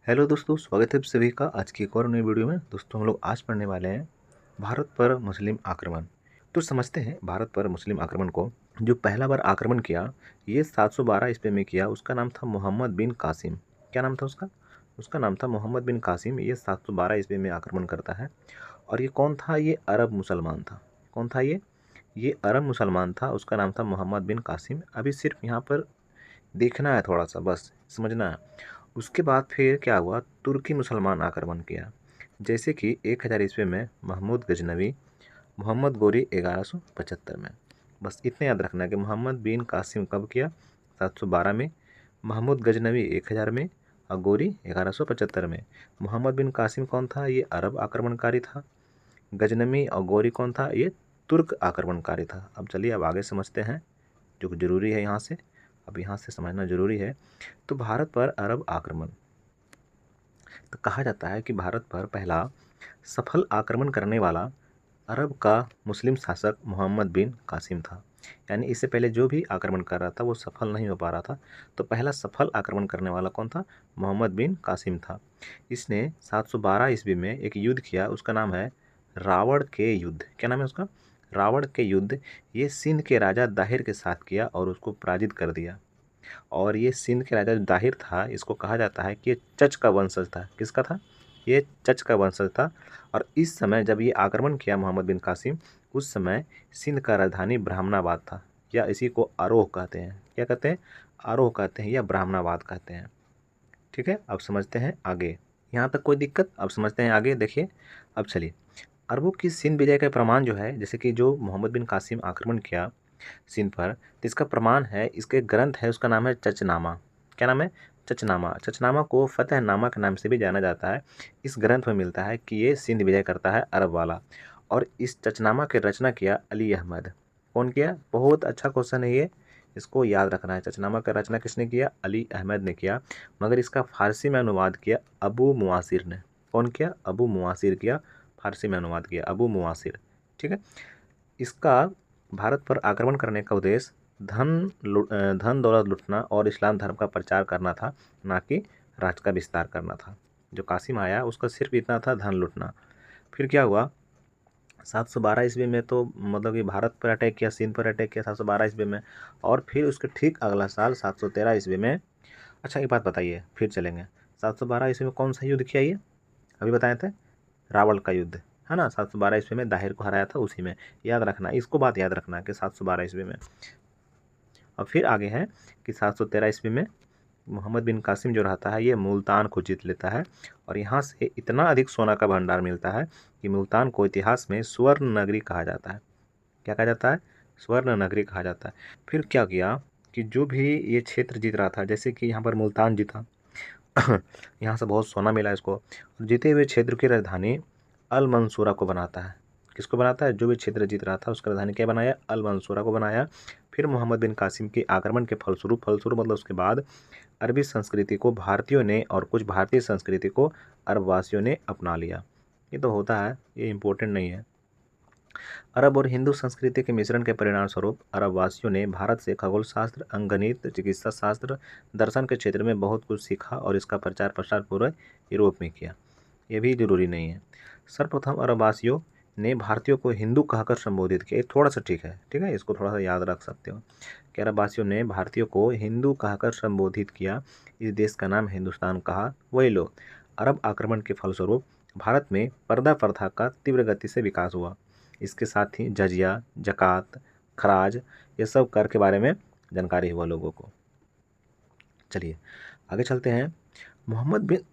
Hello दोस्तों, स्वागत है आप सभी का आज की एक और नई वीडियो में। दोस्तों, हम लोग आज पढ़ने वाले हैं भारत पर मुस्लिम आक्रमण। तो समझते हैं भारत पर मुस्लिम आक्रमण को। जो पहला बार आक्रमण किया ये 712 ईस्वी में किया। उसका नाम था मोहम्मद बिन कासिम। क्या नाम था उसका? उसका नाम था मोहम्मद बिन कासिम। ये 712 ईस्वी में आक्रमण करता है। और ये कौन था? ये अरब मुसलमान था। कौन था ये अरब मुसलमान था। उसका नाम था मोहम्मद बिन कासिम। अभी सिर्फ यहाँ पर देखना है, थोड़ा सा बस समझना है। उसके बाद फिर क्या हुआ? तुर्की मुसलमान आक्रमण किया। जैसे कि 1000 ईस्वी में महमूद गजनवी, मोहम्मद गोरी 1175 में। बस इतने याद रखना है कि मोहम्मद बिन कासिम कब किया? 712 में। महमूद गजनवी 1000 में और गोरी 1175 में। मोहम्मद बिन कासिम कौन था? ये अरब आक्रमणकारी था। गजनवी और गोरी कौन था? ये तुर्क आक्रमणकारी था। अब चलिए अब आगे समझते हैं, जो ज़रूरी है यहाँ से। अब यहाँ से समझना ज़रूरी है। तो भारत पर अरब आक्रमण, तो कहा जाता है कि भारत पर पहला सफल आक्रमण करने वाला अरब का मुस्लिम शासक मोहम्मद बिन कासिम था। यानी इससे पहले जो भी आक्रमण कर रहा था वो सफल नहीं हो पा रहा था। तो पहला सफल आक्रमण करने वाला कौन था? मोहम्मद बिन कासिम था। इसने 712 ईस्वी में एक युद्ध किया। उसका नाम है रावण के युद्ध। क्या नाम है उसका? रावण के युद्ध। ये सिंध के राजा दाहिर के साथ किया और उसको पराजित कर दिया। और ये सिंध के राजा जो दाहिर था, इसको कहा जाता है कि ये चच का वंशज था। किसका था? ये चच का वंशज था। और इस समय जब ये आक्रमण किया मोहम्मद बिन कासिम, उस समय सिंध का राजधानी ब्राह्मणाबाद था, या इसी को आरोह कहते हैं। क्या कहते हैं? आरोह कहते हैं या ब्राह्मणाबाद कहते हैं। ठीक है, अब समझते हैं आगे। यहाँ तक कोई दिक्कत? अब समझते हैं आगे। देखिए, अब चलिए। अरबों की सिंध विजय का प्रमाण जो है, जैसे कि जो मोहम्मद बिन कासिम आक्रमण किया सिंध पर, तो इसका प्रमाण है, इसके ग्रंथ है, उसका नाम है चचनामा। क्या नाम है? चचनामा। चचनामा को फतेहनामा के नाम से भी जाना जाता है। इस ग्रंथ में मिलता है कि ये सिंध विजय करता है अरब वाला। और इस चचनामा की रचना किया अली अहमद। कौन किया? बहुत अच्छा क्वेश्चन है ये, इसको याद रखना है। चचनामा का रचना किसने किया? अली अहमद ने किया। मगर इसका फारसी में अनुवाद किया अबू मुआसिर ने। कौन किया? अबू मुआसिर किया। फारसी में अनुवाद किया अबू मुआसिर। ठीक है। इसका भारत पर आक्रमण करने का उद्देश्य धन दौलत लूटना और इस्लाम धर्म का प्रचार करना था, ना कि राज्य का विस्तार करना था। जो कासिम आया उसका सिर्फ इतना था, धन लूटना। फिर क्या हुआ? 712 ईस्वी में तो मतलब कि भारत पर अटैक किया, सिंध पर अटैक किया 712 ईस्वी में। और फिर उसके ठीक अगला साल 713 ईस्वी में। अच्छा, एक बात बताइए, फिर चलेंगे। 712 ईस्वी में कौन सा युद्ध किया ये? अभी बताए थे, रावण का युद्ध, है ना। 712 ईस्वी में दाहिर को हराया था, उसी में। याद रखना, इसको बात याद रखना कि 712 ईस्वी में। और फिर आगे है कि 713 ईस्वी में मोहम्मद बिन कासिम जो रहता है ये मुल्तान को जीत लेता है। और यहाँ से इतना अधिक सोना का भंडार मिलता है कि मुल्तान को इतिहास में स्वर्ण नगरी कहा जाता है। क्या कहा जाता है? स्वर्ण नगरी कहा जाता है। फिर क्या किया कि जो भी ये क्षेत्र जीत रहा था, जैसे कि यहाँ पर मुल्तान जीता यहाँ से बहुत सोना मिला इसको। जीते हुए क्षेत्र की राजधानी अल मंसूरा को बनाता है। किसको बनाता है? जो भी क्षेत्र जीत रहा था उसका राजधानी क्या बनाया? अल मंसूरा को बनाया। फिर मोहम्मद बिन कासिम के आक्रमण के फलस्वरूप फलस्वरूप मतलब उसके बाद अरबी संस्कृति को भारतीयों ने और कुछ भारतीय संस्कृति को अरबवासियों ने अपना लिया। ये तो होता है, ये इम्पोर्टेंट नहीं है। अरब और हिंदू संस्कृति के मिश्रण के परिणाम स्वरूप अरबवासियों ने भारत से खगोल शास्त्र, अंकगणित, चिकित्सा शास्त्र, दर्शन के क्षेत्र में बहुत कुछ सीखा और इसका प्रचार प्रसार पूरे यूरोप में किया। ये भी जरूरी नहीं है। सर्वप्रथम अरबवासियों ने भारतीयों को हिंदू कहकर संबोधित किया। ये थोड़ा सा ठीक है, ठीक है, इसको थोड़ा सा याद रख सकते हो कि अरबवासियों ने भारतीयों को हिंदू कहकर संबोधित किया। इस देश का नाम हिंदुस्तान कहा वही लोग। अरब आक्रमण के फलस्वरूप भारत में पर्दा प्रथा का तीव्र गति से विकास हुआ। इसके साथ ही जजिया, जकात, खराज, ये सब कर के बारे में जानकारी हुआ लोगों को। चलिए आगे चलते हैं। मोहम्मद बिन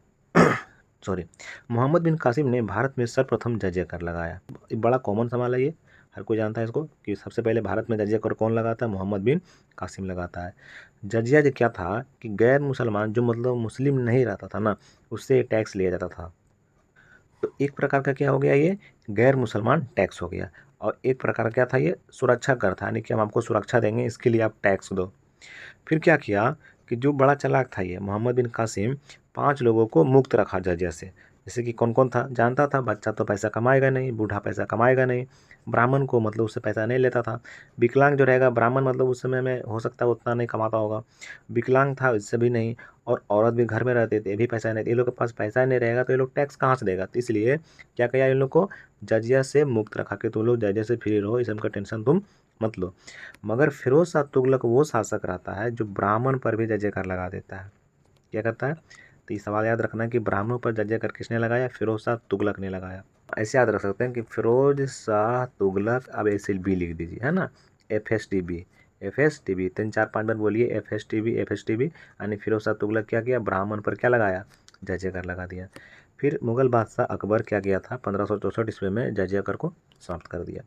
सॉरी मोहम्मद बिन कासिम ने भारत में सर्वप्रथम जजिया कर लगाया। ये बड़ा कॉमन सवाल है, ये हर कोई जानता है इसको कि सबसे पहले भारत में जजिया कर कौन लगाता है? मोहम्मद बिन कासिम लगाता है। जजिया जो क्या था कि गैर मुसलमान, जो मतलब मुस्लिम नहीं रहता था ना, उससे टैक्स लिया जाता था। तो एक प्रकार का क्या हो गया? ये गैर मुसलमान टैक्स हो गया। और एक प्रकार क्या था? ये सुरक्षा कर था, यानी कि हम आपको सुरक्षा देंगे, इसके लिए आप टैक्स दो। फिर क्या किया कि जो बड़ा चालाक था ये मोहम्मद बिन कासिम, 5 लोगों को मुक्त रखा जजिया से। जैसे कि कौन कौन था जानता था, बच्चा तो पैसा कमाएगा नहीं, बूढ़ा पैसा कमाएगा नहीं, ब्राह्मण को मतलब उससे पैसा नहीं लेता था, विकलांग जो रहेगा ब्राह्मण मतलब उस समय में हो सकता है उतना नहीं कमाता होगा, विकलांग था इससे भी नहीं, और औरत भी घर में रहते थे, ये भी पैसा नहीं, ये लोग के पास पैसा नहीं रहेगा तो ये लोग टैक्स कहाँ से देगा। तो इसलिए क्या किया इन लोग को, जजिया से मुक्त रखा कि तुम लोग जजिया से फ्री रहो, इस सब का टेंशन तुम मत लो। मगर फिरोज शाह तुगलक वो शासक रहता है जो ब्राह्मण पर भी जजिया कर लगा देता है। क्या करता है, तो ये सवाल याद रखना कि ब्राह्मणों पर जजिया कर किसने लगाया, फिरोज शाह तुगलक ने लगाया। ऐसे याद रख सकते हैं कि फिरोज शाह तुगलक, अब ऐसे बी लिख दीजिए, है ना, FSTB, FSTB 3 4 5 बार बोलिए, FSTB FSTB, यानी फिरोज शाह तुगलक क्या किया, ब्राह्मण पर क्या लगाया, जजिया कर लगा दिया। फिर मुगल बादशाह अकबर क्या किया था, 1564 ईस्वी में जजिया कर को समाप्त कर दिया।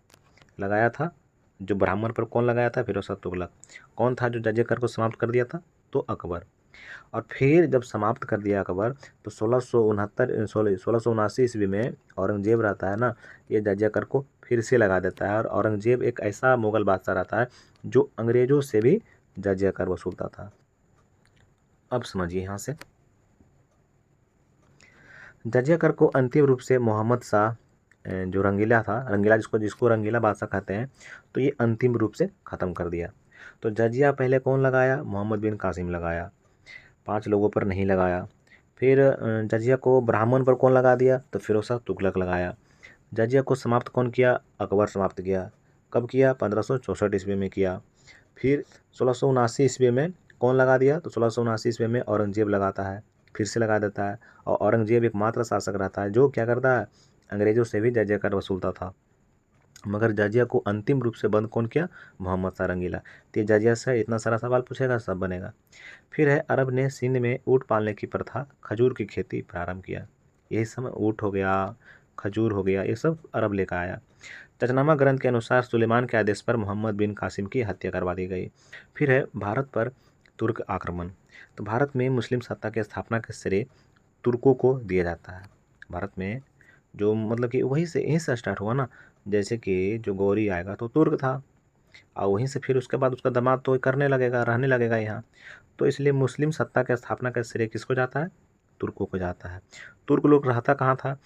लगाया था जो ब्राह्मण पर, कौन लगाया था, फिरोज शाह तुगलक। कौन था जो जजिया कर को समाप्त कर दिया था, तो अकबर। और फिर जब समाप्त कर दिया अकबर, तो 1679 ईस्वी में औरंगजेब रहता है ना, ये जजिया कर को फिर से लगा देता है। और औरंगजेब एक ऐसा मुगल बादशाह रहता है जो अंग्रेजों से भी जजिया कर वसूलता था। अब समझिए यहाँ से, जजिया कर को अंतिम रूप से मोहम्मद शाह जो रंगीला था, रंगीला जिसको जिसको रंगीला बादशाह कहते हैं, तो ये अंतिम रूप से ख़त्म कर दिया। तो जजिया पहले कौन लगाया, मोहम्मद बिन कासिम लगाया, 5 लोगों पर नहीं लगाया। फिर जजिया को ब्राह्मण पर कौन लगा दिया, तो फिरोज शाह तुगलक लगाया। जजिया को समाप्त कौन किया, अकबर समाप्त किया। कब किया, 1564 ईस्वी में किया। फिर 1679 ईस्वी में कौन लगा दिया, तो 1679 ईस्वी में औरंगजेब लगाता है, फिर से लगा देता है। और औरंगजेब एकमात्र शासक रहता है जो क्या करता है, अंग्रेजों से भी जजिया कर वसूलता था। मगर जजिया को अंतिम रूप से बंद कौन किया, मोहम्मद शाह रंगीला। तो ये जजिया से इतना सारा सवाल पूछेगा, सब बनेगा। फिर है, अरब ने सिंध में ऊँट पालने की प्रथा, खजूर की खेती प्रारंभ किया। यही समय ऊँट हो गया, खजूर हो गया, ये सब अरब लेकर आया। चचनामा ग्रंथ के अनुसार सुलेमान के आदेश पर मोहम्मद बिन कासिम की हत्या करवा दी गई। फिर है, भारत पर तुर्क आक्रमण। तो भारत में मुस्लिम सत्ता की स्थापना के श्रेय तुर्कों को दिया जाता है। भारत में जो मतलब कि वहीं से यहीं से स्टार्ट हुआ ना, जैसे कि जो गौरी आएगा तो तुर्क था, और वहीं से फिर उसके बाद उसका दामाद तो करने लगेगा, रहने लगेगा यहाँ। तो इसलिए मुस्लिम सत्ता की स्थापना का श्रेय किसको जाता है, तुर्कों को जाता है। तुर्क लोग रहता कहाँ था,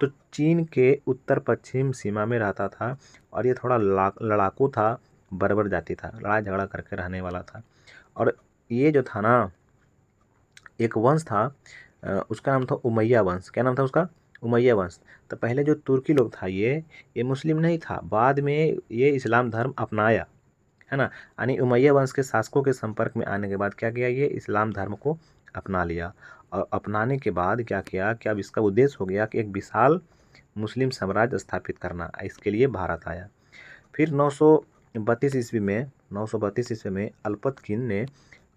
तो चीन के उत्तर पश्चिम सीमा में रहता था, और ये थोड़ा लड़ाकू था, बर्बर जाति था, लड़ाई झगड़ा करके रहने वाला था। और ये जो था ना, एक वंश था, उसका नाम था उमैया वंश। क्या नाम था उसका, उमैया वंश। तो पहले जो तुर्की लोग था ये मुस्लिम नहीं था, बाद में ये इस्लाम धर्म अपनाया, है ना। यानी उमैया वंश के शासकों के संपर्क में आने के बाद क्या किया, ये इस्लाम धर्म को अपना लिया। और अपनाने के बाद क्या किया कि अब इसका उद्देश्य हो गया कि एक विशाल मुस्लिम साम्राज्य स्थापित करना, इसके लिए भारत आया। फिर 932 ईस्वी में अल्पतकिन ने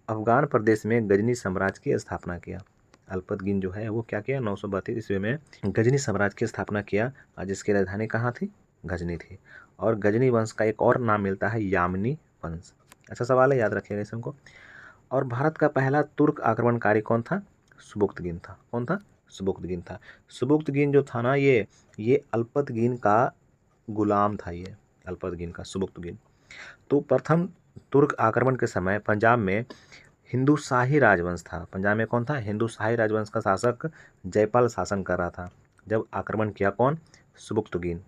अफगान प्रदेश में गजनी साम्राज्य की स्थापना किया। अल्पतकिन जो है वो क्या किया, 932 ईस्वी में गजनी साम्राज्य की स्थापना किया, और जिसकी राजधानी कहाँ थी, गजनी थी। और गजनी वंश का एक और नाम मिलता है यामनी वंश। अच्छा सवाल है, याद रखिएगा इसको। और भारत का पहला तुर्क आक्रमणकारी कौन था, सुबुक्तगिन था। कौन था, सुबुक्तगिन था। सुबुक्तगिन जो था ना, ये अल्पतगिन का गुलाम था, ये अल्पतगिन का, सुबुक्तगिन। तो प्रथम तुर्क आक्रमण के समय पंजाब में हिंदू शाही राजवंश था। पंजाब में कौन था, हिंदू शाही राजवंश का शासक जयपाल शासन कर रहा था। जब आक्रमण किया कौन, सुबुक्तगिन।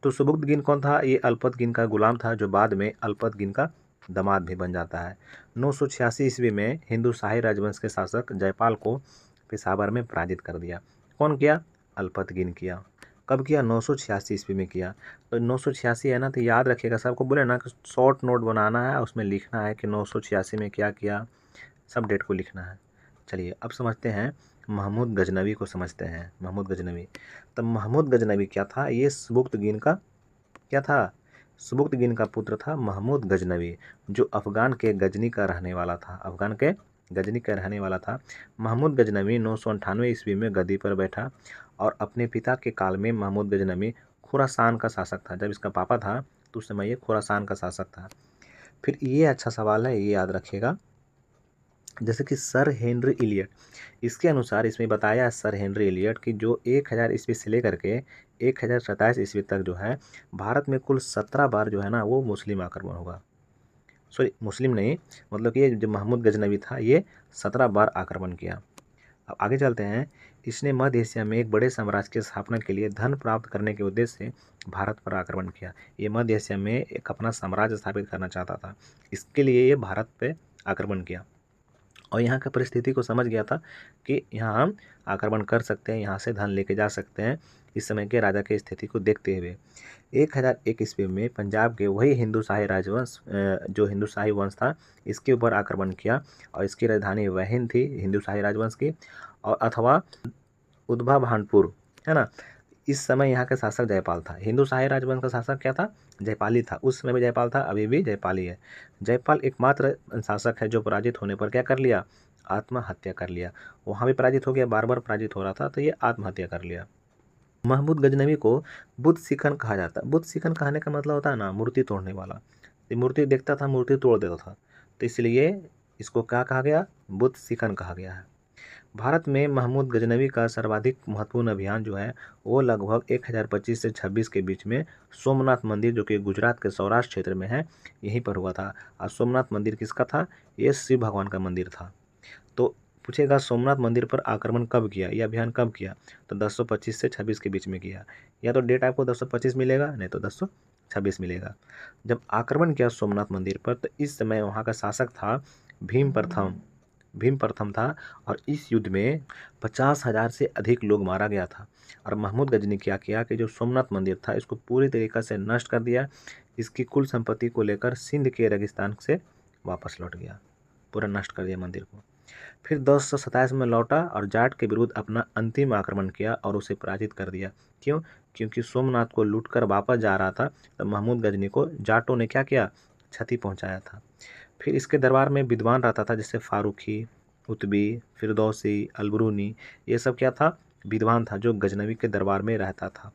तो सुबुक्तगिन कौन था, ये अल्पतगिन का गुलाम था, जो बाद में अल्पतगिन का दामाद भी बन जाता है। 986 ईस्वी में हिंदू शाही राजवंश के शासक जयपाल को पेशावर में पराजित कर दिया। कौन किया, अल्पतगिन किया। कब किया, 986 ईस्वी में किया। तो 986 है ना, तो याद रखिएगा, सबको बोले ना कि शॉर्ट नोट बनाना है, उसमें लिखना है कि 986 में क्या किया, सब डेट को लिखना है। चलिए अब समझते हैं, महमूद गजनवी को समझते हैं। महमूद गजनवी, तब महमूद गजनवी क्या था, ये सुबुक्तगिन का क्या था, सुबुक्तगिन का पुत्र था महमूद गजनवी, जो अफ़गान के गजनी का रहने वाला था। अफ़गान के गजनी का रहने वाला था। महमूद गजनवी 998 ईस्वी में गद्दी पर बैठा, और अपने पिता के काल में महमूद गजनवी खुरासान का शासक था। जब इसका पापा था तो उस समय ये खुरासान का शासक था। फिर ये अच्छा सवाल है, ये याद रखिएगा, जैसे कि सर हेनरी इलियट, इसके अनुसार इसमें बताया है सर हेनरी इलियट की जो 1000 ईस्वी से लेकर के 1027 ईस्वी तक जो है भारत में कुल 17 बार जो है ना वो मुस्लिम आक्रमण होगा। सॉरी, मुस्लिम नहीं, मतलब कि ये जो महमूद गजनवी था ये 17 बार आक्रमण किया। अब आगे चलते हैं। इसने मध्य एशिया में एक बड़े साम्राज्य की स्थापना के लिए धन प्राप्त करने के उद्देश्य से भारत पर आक्रमण किया। ये मध्य एशिया में एक अपना साम्राज्य स्थापित करना चाहता था, इसके लिए ये भारत पे आक्रमण किया और यहाँ की परिस्थिति को समझ गया था कि यहाँ हम आक्रमण कर सकते हैं, यहाँ से धन लेके जा सकते हैं। इस समय के राजा की स्थिति को देखते हुए 1001 ईस्वी में पंजाब के वही हिंदू शाही राजवंश जो हिंदू शाही वंश था, इसके ऊपर आक्रमण किया और इसकी राजधानी वहीन थी हिंदू शाही राजवंश की, और अथवा उद्भा भानपुर, है ना। इस समय यहाँ का शासक जयपाल था। हिंदू शाही राजवंश का शासक क्या था? जयपाली था। उस समय भी जयपाल था, अभी भी जयपाली है। जयपाल एकमात्र शासक है जो पराजित होने पर क्या कर लिया? आत्महत्या कर लिया। वहाँ भी पराजित हो गया, बार बार पराजित हो रहा था, तो ये आत्महत्या कर लिया। महमूद गजनवी को बुद्ध सिखन कहा जाता है। बुद्ध सिखन कहने का मतलब होता है ना, मूर्ति तोड़ने वाला। ये मूर्ति देखता था, मूर्ति तोड़ देता था, तो इसलिए इसको क्या कहा गया? बुद्ध सिखन कहा गया है। भारत में महमूद गजनवी का सर्वाधिक महत्वपूर्ण अभियान जो है वो लगभग 1025 से 26 के बीच में सोमनाथ मंदिर, जो कि गुजरात के सौराष्ट्र क्षेत्र में है, यहीं पर हुआ था। और सोमनाथ मंदिर किसका था? ये शिव भगवान का मंदिर था। तो पूछेगा सोमनाथ मंदिर पर आक्रमण कब किया, यह अभियान कब किया? तो 1025 से 26 के बीच में किया। या तो डेट आपको 1025 मिलेगा, नहीं तो 1026 मिलेगा। जब आक्रमण किया सोमनाथ मंदिर पर, तो इस समय वहाँ का शासक था भीम प्रथम था, और इस युद्ध में 50,000 से अधिक लोग मारा गया था। और महमूद गजनी क्या किया कि जो सोमनाथ मंदिर था इसको पूरी तरीक़े से नष्ट कर दिया। इसकी कुल संपत्ति को लेकर सिंध के रेगिस्तान से वापस लौट गया, पूरा नष्ट कर दिया मंदिर को। फिर 1027 में लौटा और जाट के विरुद्ध अपना अंतिम आक्रमण किया और उसे पराजित कर दिया। क्यों? क्योंकि सोमनाथ को लूटकर वापस जा रहा था, तो महमूद गजनी को जाटों ने क्या किया? क्षति पहुंचाया था। फिर इसके दरबार में विद्वान रहता था, जैसे फारूकी, उतबी, फिरदौसी, अलबरूनी, ये सब क्या था? विद्वान था, जो गजनवी के दरबार में रहता था।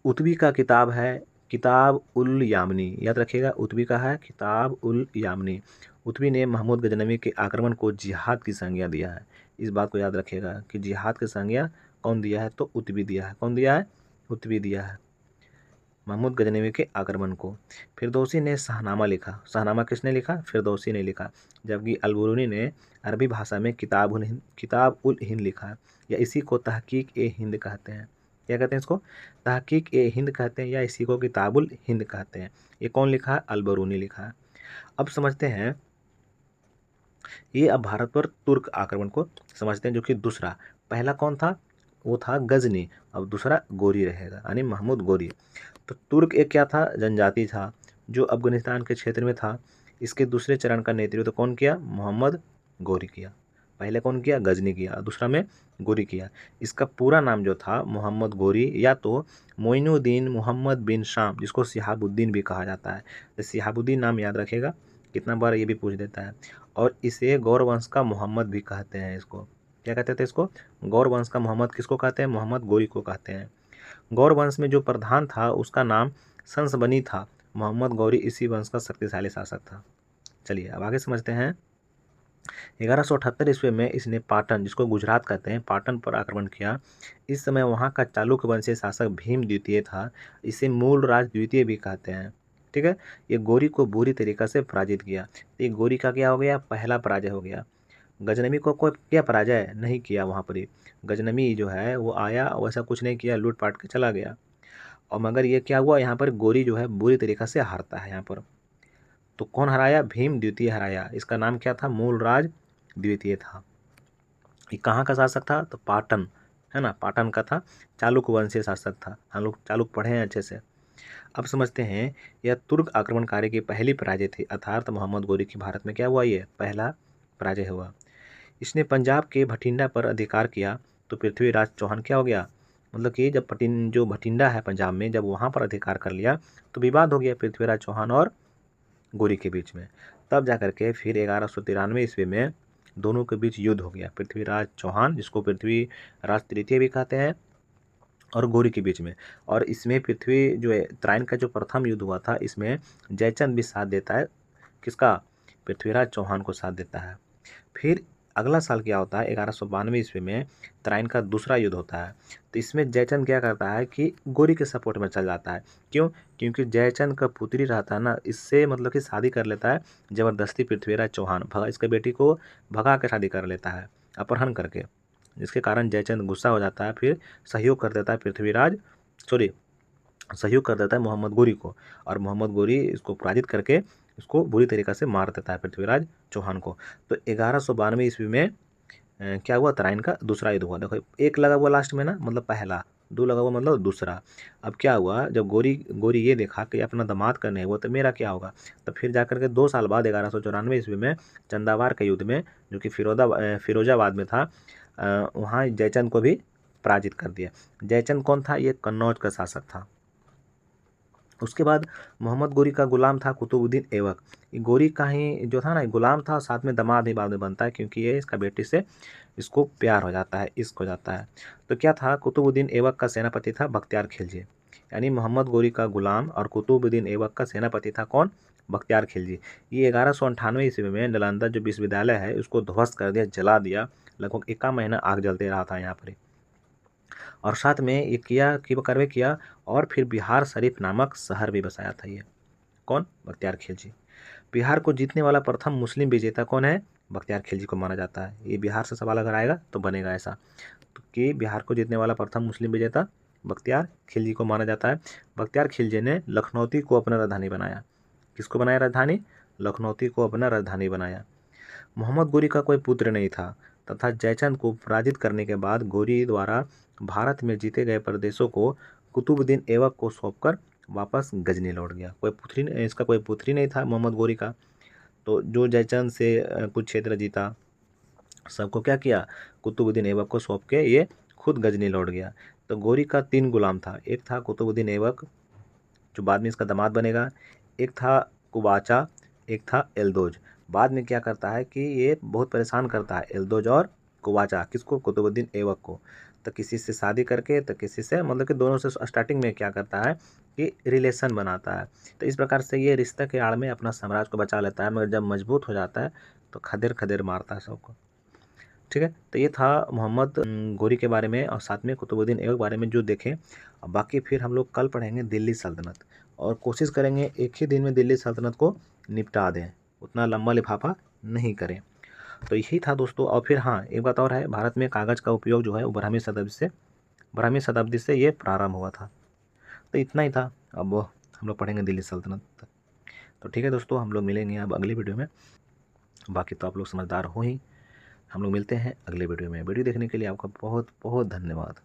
उतबी का किताब है किताब उल यामनी, याद रखिएगा, उतबी का है किताब उल यामनी। उतबी ने महमूद गजनवी के आक्रमण को जिहाद की संज्ञा दिया है। इस बात को याद रखिएगा कि जिहाद की संज्ञा कौन दिया है? तो उतबी दिया है। कौन दिया है? उतबी दिया है महमूद गजनवी के आक्रमण को। फिरदौसी ने शाहनामा लिखा। शाहनामा किसने लिखा? फिरदौसी ने लिखा। जबकि अलबरूनी ने अरबी भाषा में किताब उल हिंद लिखा, या इसी को तहकीक ए हिंद कहते हैं। क्या कहते हैं इसको? तहकीक ए हिंद कहते हैं, या इसी को किताबुल हिंद कहते हैं। ये कौन लिखा है? अलबरूनी लिखा है। अब समझते हैं ये, अब भारत पर तुर्क आक्रमण को समझते हैं, जो कि दूसरा। पहला कौन था? वो था गजनी। अब दूसरा गोरी रहेगा, यानी महमूद गोरी। तो तुर्क एक क्या था? जनजाति था, जो अफगानिस्तान के क्षेत्र में था। इसके दूसरे चरण का नेतृत्व कौन किया? मोहम्मद गोरी किया। पहले कौन किया? गजनी किया, दूसरा में गोरी किया। इसका पूरा नाम जो था मोहम्मद गोरी, या तो मोइनुद्दीन मोहम्मद बिन शाम, जिसको सिहाबुद्दीन भी कहा जाता है। तो सिहाबुद्दीन नाम याद रखेगा, कितना बार ये भी पूछ देता है। और इसे गौर वंश का मोहम्मद भी कहते हैं। इसको क्या कहते थे? इसको गौर वंश का मोहम्मद किसको कहते हैं? मोहम्मद गोरी को कहते हैं। गौर वंश में जो प्रधान था उसका नाम संसबनी था। मोहम्मद गौरी इसी वंश का शक्तिशाली शासक था। चलिए अब आगे समझते हैं। 1178 ईस्वी में इसने पाटन, जिसको गुजरात कहते हैं, पाटन पर आक्रमण किया। इस समय वहाँ का चालुक्य वंशीय शासक भीम द्वितीय था। इसे मूल राज द्वितीय भी कहते हैं। ठीक है। ये गोरी को बुरी तरीक़ा से पराजित किया। ये गोरी का क्या हो गया? पहला पराजय हो गया। गजनवी को कोई क्या पराजय नहीं किया वहाँ पर ही। गजनवी जो है वो आया, वैसा कुछ नहीं किया, लूट पाट के चला गया। और मगर ये क्या हुआ, यहाँ पर गोरी जो है बुरी तरीक़ा से हारता है यहाँ पर। तो कौन हराया? भीम द्वितीय हराया। इसका नाम क्या था? मूलराज द्वितीय था। ये कहाँ का शासक था? तो पाटन, है ना, पाटन का था। चालुक्य वंशीय शासक था। हम लोग चालुक्य पढ़े हैं अच्छे से। अब समझते हैं, यह तुर्क आक्रमणकारी की पहली पराजय थी, अर्थात मोहम्मद गोरी की भारत में क्या हुआ? ये पहला पराजय हुआ। इसने पंजाब के भटिंडा पर अधिकार किया, तो पृथ्वीराज चौहान क्या हो गया? मतलब कि जब जो भटिंडा है पंजाब में, जब वहाँ पर अधिकार कर लिया तो विवाद हो गया पृथ्वीराज चौहान और गोरी के बीच में। तब जाकर के फिर 1193 ईस्वी में दोनों के बीच युद्ध हो गया। पृथ्वीराज चौहान, जिसको पृथ्वीराज तृतीय भी कहते हैं, और गोरी के बीच में। और इसमें पृथ्वी जो है त्राइन का जो प्रथम युद्ध हुआ था, इसमें जयचंद भी साथ देता है। किसका? पृथ्वीराज चौहान को साथ देता है। फिर अगला साल क्या होता है? 1192 ईस्वी में त्राइन का दूसरा युद्ध होता है। तो इसमें जयचंद क्या करता है कि गोरी के सपोर्ट में चल जाता है। क्यों? क्योंकि जयचंद का पुत्री रहता है ना, इससे मतलब कि शादी कर लेता है ज़बरदस्ती पृथ्वीराज चौहान, इसके बेटी को भगा के शादी कर लेता है। अपहरण करके, जिसके कारण जयचंद गुस्सा हो जाता है, फिर सहयोग कर देता है पृथ्वीराज सॉरी सहयोग कर देता है मोहम्मद गोरी को, और मोहम्मद गोरी इसको पराजित करके इसको बुरी तरीक़े से मार देता है पृथ्वीराज चौहान को। तो 1192 ईस्वी में क्या हुआ, तराइन का दूसरा युद्ध हुआ। देखो एक लगा हुआ लास्ट में ना, मतलब पहला, दो लगा हुआ मतलब दूसरा। अब क्या हुआ, जब गोरी गोरी ये देखा कि अपना दामाद का नहीं हुआ तो मेरा क्या होगा, तो फिर जाकर के 2 साल बाद 1194 ईस्वी में चंदावार के युद्ध में, जो कि फिरोजाबाद में था, वहाँ जयचंद को भी पराजित कर दिया। जयचंद कौन था, ये कन्नौज का शासक था। उसके बाद मोहम्मद गोरी का गुलाम था कुतुबुद्दीन ऐबक। ये गोरी का ही जो था ना, गुलाम था, साथ में दामाद ही बाद में बनता है, क्योंकि ये इसका बेटी से इसको प्यार हो जाता है, इश्क हो जाता है। तो क्या था, कुतुबुद्दीन ऐबक का सेनापति था बख्तियार खिलजी। यानी मोहम्मद गोरी का गुलाम और कुतुबुद्दीन ऐबक का सेनापति था कौन, बख्तियार खिलजी। ये 1198 ईस्वी में नालंदा जो विश्वविद्यालय है उसको ध्वस्त कर दिया, जला दिया। लगभग 1 महीना आग जलते रहा था यहाँ पर। और साथ में ये किया कि कार्रवाई किया, और फिर बिहार शरीफ नामक शहर भी बसाया था ये, कौन, बख्तियार खिलजी। बिहार को जीतने वाला प्रथम मुस्लिम विजेता कौन है, बख्तियार खिलजी को माना जाता है। ये बिहार से सवाल अगर आएगा तो बनेगा ऐसा, तो कि बिहार को जीतने वाला प्रथम मुस्लिम विजेता बख्तियार खिलजी को माना जाता है। बख्तियार खिलजी ने लखनौती को अपना राजधानी बनाया। किसको बनाया राजधानी, लखनौती को अपना राजधानी बनाया। मोहम्मद गोरी का कोई पुत्र नहीं था, तथा जयचंद को पराजित करने के बाद गोरी द्वारा भारत में जीते गए प्रदेशों को कुतुबुद्दीन ऐबक को सौंपकर वापस गजनी लौट गया। इसका कोई पुत्री नहीं था मोहम्मद गोरी का। तो जो जयचंद से कुछ क्षेत्र जीता, सबको क्या किया, कुतुबुद्दीन ऐबक को सौंप के ये खुद गजनी लौट गया। तो गोरी का 3 गुलाम था, एक था कुतुबुद्दीन ऐबक जो बाद में इसका दामाद बनेगा, एक था कुबाचा, एक था एल्दोज। बाद में क्या करता है कि ये बहुत परेशान करता है एल्दोज और कुबाचा, किसको, कुतुबुद्दीन ऐबक को। तो किसी से शादी करके, तो किसी से, मतलब कि दोनों से स्टार्टिंग में क्या करता है कि रिलेशन बनाता है। तो इस प्रकार से ये रिश्ते के आड़ में अपना साम्राज्य को बचा लेता है, मगर जब मजबूत हो जाता है तो खदेर खदेर मारता है सबको। ठीक है, तो ये था मोहम्मद गोरी के बारे में, और साथ में कुतुबुद्दीन ऐबक के बारे में जो देखें। अब बाकी फिर हम लोग कल पढ़ेंगे दिल्ली सल्तनत, और कोशिश करेंगे एक ही दिन में दिल्ली सल्तनत को निपटा दें, उतना लंबा लिफाफा नहीं करें। तो यही था दोस्तों। और फिर हाँ, एक बात और है, भारत में कागज़ का उपयोग जो है वो 12वीं शताब्दी से ये प्रारंभ हुआ था। तो इतना ही था। अब हम लोग पढ़ेंगे दिल्ली सल्तनत। तो ठीक है दोस्तों, हम लोग मिलेंगे अब अगली वीडियो में। बाकी तो आप लोग समझदार हो ही। हम लोग मिलते हैं अगले वीडियो में। वीडियो देखने के लिए आपका बहुत बहुत धन्यवाद।